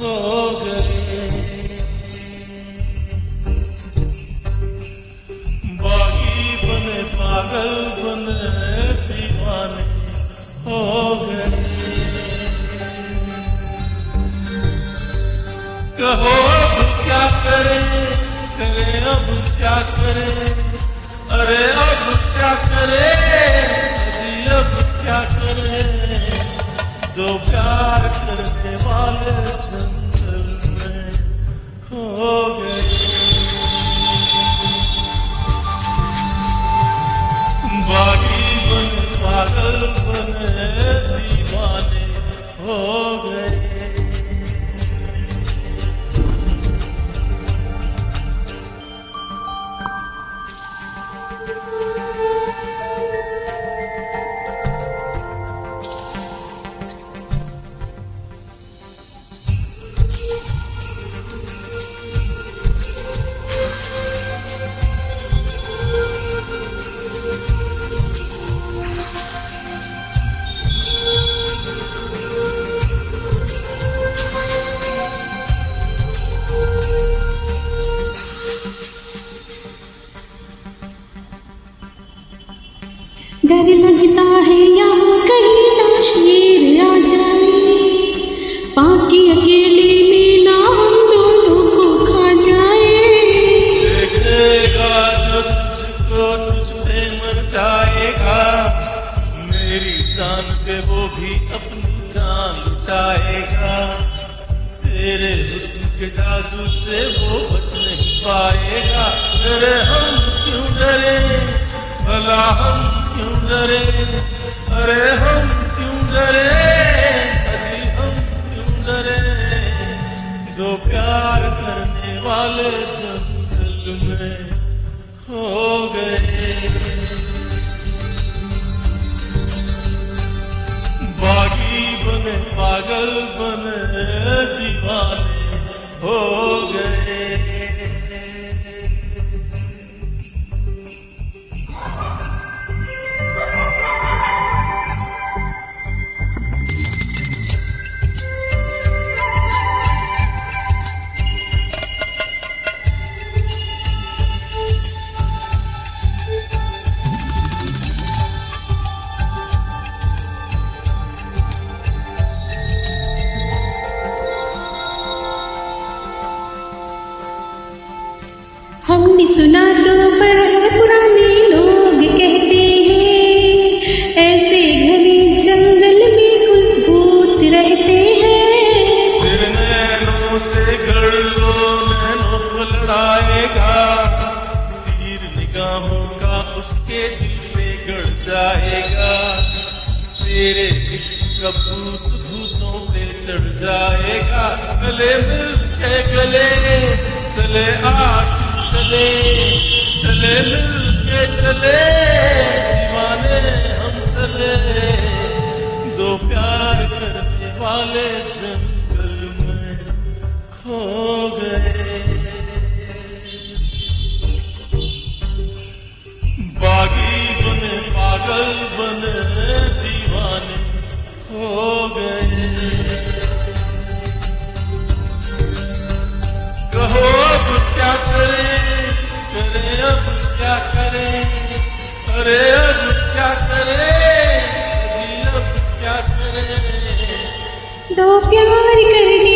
हो गए। बागी बने पागल बने दीवाने हो गए। कहो अब क्या करें, करें अब क्या करें, अरे अब क्या करें, अजी अब क्या करें। दो प्यार करने वाले जंगल में खो गए। बागी बने पागल बने दीवाने हो गए। डर लगता है यहाँ कहीं ना शेर आ जाए, बाकी अकेले में ना हम दोनों को खा जाए। देखेगा जो तुझको तुझ पे मर जाएगा, मेरी जान पे वो भी अपनी जान लुटाएगा। तेरे हुस्न के जादू से वो बच नहीं पाएगा। अरे हम क्यों डरे, भला हम क्यों डरे, अरे हम क्यों डरे, अरे हम क्यों डरे। दो प्यार करने वाले जंगल में खो गए। बागी बने पागल बने दीवाने हो गए। हमने सुना तो पर है पुराने लोग कहते हैं, ऐसे घने जंगल में कुछ भूत रहते हैं। फिर नैनों से गढ़ लो, नैनों को लड़ाएगा, तीर निगाहों का उसके दिल में गड़ जाएगा। तेरे इश्क का भूत भूतों पे चढ़ जाएगा। गले मिल के गले चले आठ चले, चले मिल के चले दीवाने हम चले। दो प्यार करने वाले जंगल में खो गए। बागी बने पागल बने दीवाने हो गए। कहो अब क्या करें, करें अब क्या करें, अरे अब क्या करें, अभी अब क्या करें। दो प्यार करने